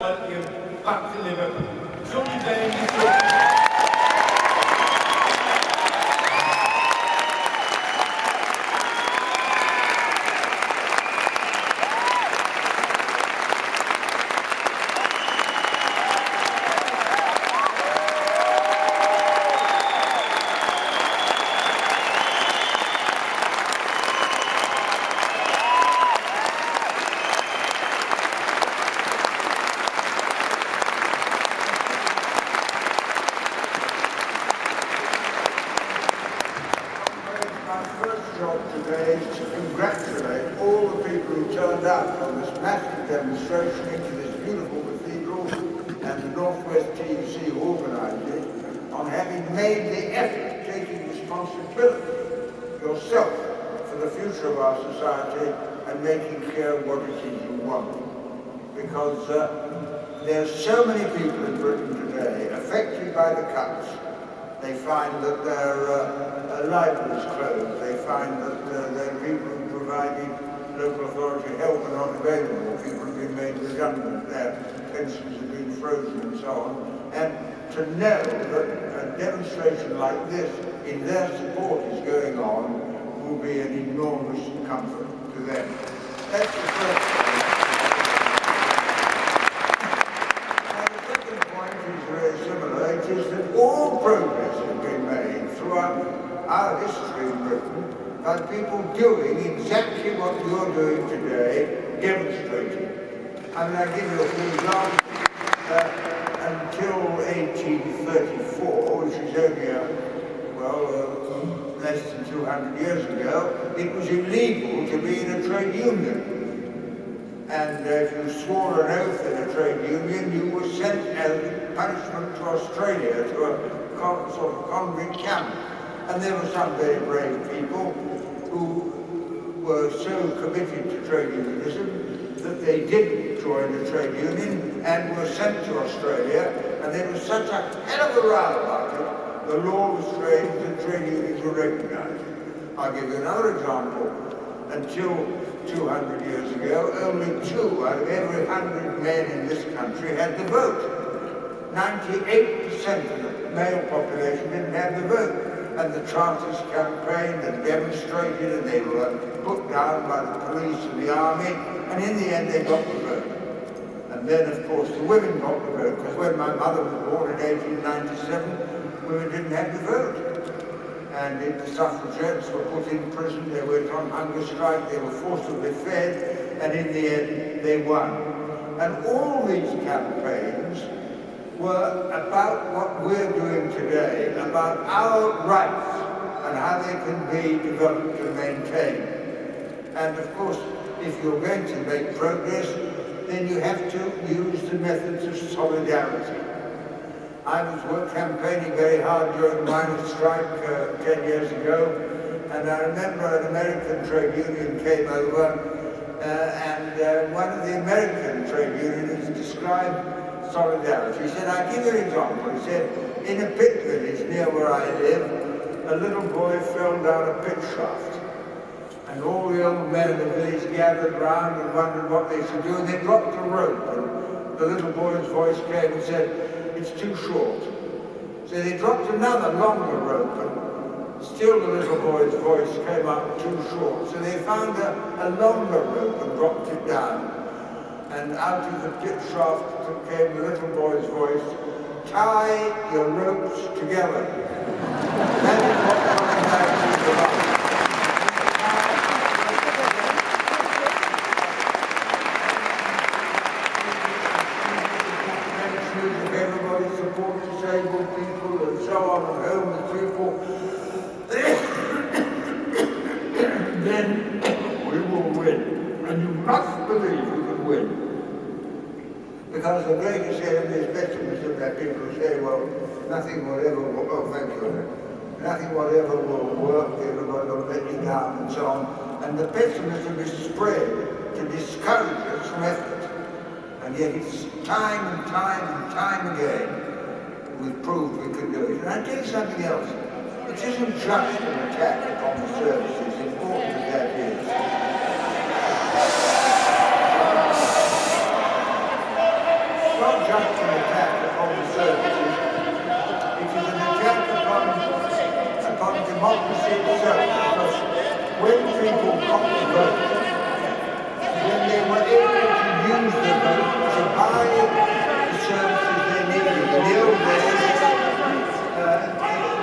Back to Liverpool. Tony Benn. Today is to congratulate all the people who turned out on this massive demonstration into this beautiful cathedral and the Northwest TEC organised it on having made the effort, taking responsibility yourself for the future of our society and making clear what it is you want. Because there's so many people in Britain today affected by the cuts. They find that their libraries closed. They find that their people who provided local authority help are not available. People have been made redundant. Their pensions have been frozen and so on. And to know that a demonstration like this in their support is going on will be an enormous comfort to them. That's the first point. And the second point is very similar. It is that all progress throughout our history in Britain by people doing exactly what you're doing today, demonstrating. I mean, I give you a few examples. Until 1834, which is only, less than 200 years ago, it was illegal to be in a trade union. And if you swore an oath in a trade union, you were sent as punishment to Australia, to a sort of convict camp. And there were some very brave people who were so committed to trade unionism that they didn't join the trade union and were sent to Australia, and there was such a hell of a row about it, the law was changed and trade unions were recognised. I'll give you another example. Until 200 years ago, only 2 out of every 100 men in this country had the vote. 98% of the male population didn't have the vote. And the Chartist campaigned and demonstrated, and they were put down by the police and the army, and in the end they got the vote. And then, of course, the women got the vote, because when my mother was born in 1897, women didn't have the vote. And the suffragettes were put in prison, they went on hunger strike, they were forcibly fed, and in the end they won. And all these campaigns were about what we're doing today, about our rights and how they can be developed and maintained. And of course, if you're going to make progress, then you have to use the methods of solidarity. I was campaigning very hard during the miners' strike 10 years ago, and I remember an American trade union came over, and one of the American trade unionists described solidarity. He said, I'll give you an example. He said, in a pit village near where I live, a little boy fell down a pit shaft. And all the old men of the village gathered round and wondered what they should do, and they dropped a rope. And the little boy's voice came and said, it's too short. So they dropped another longer rope, and still the little boy's voice came up too short. So they found a longer rope and dropped it down. And out of the pit shaft came the little boy's voice, tie your ropes together. That is what solidarity is about. If everybody supports disabled people and so on, and homeless people, then we will win. And you must believe you can win. Because the greatest enemy is pessimism, that people who say, well, nothing will ever work, oh, thank you, nothing will ever will work, everybody will let you down and so on. And the pessimism is spread to discourage us from effort. And yet it's time and time and time again we've proved we could do it. And I'll tell you something else. It isn't just an attack upon the services, important as that is. not just an attack upon the services, it is an attack upon democracy itself, because when people got the vote, when they were able to use the vote to buy the services they needed. In the old days,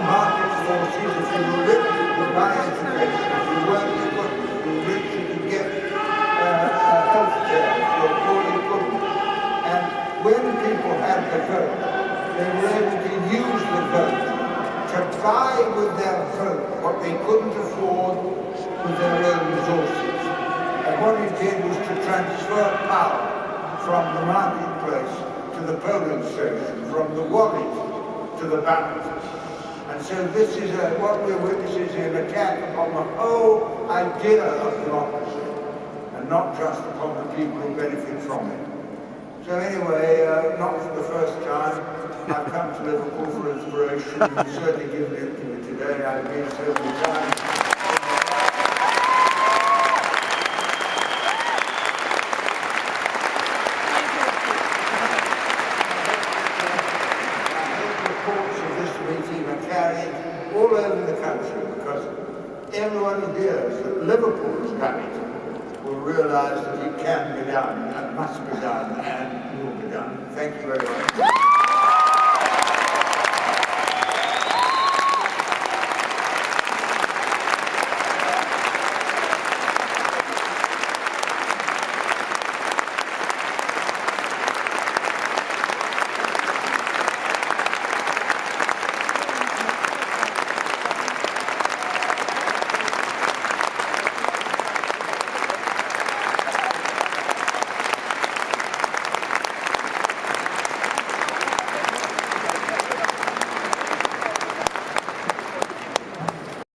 market forces, if you were rich, you could buy education. If you weren't, you couldn't. If you were rich, you could get health care. If you were poor, you couldn't. And when people had the vote, they were able to use the vote to buy with their vote what they couldn't afford with their own resources. And what it did was to transfer power from the marketplace to the polling station, from the wallet to the ballot. And so this is what we're witnessing is an attack upon the whole idea of democracy, and not just upon the people who benefit from it. So anyway, not for the first time, I've come to Liverpool for inspiration. You've certainly given it to me today. I've been so many times. All over the country, because everyone who hears that Liverpool has done it will realise that it can be done and must be done and will be done. Thank you very much.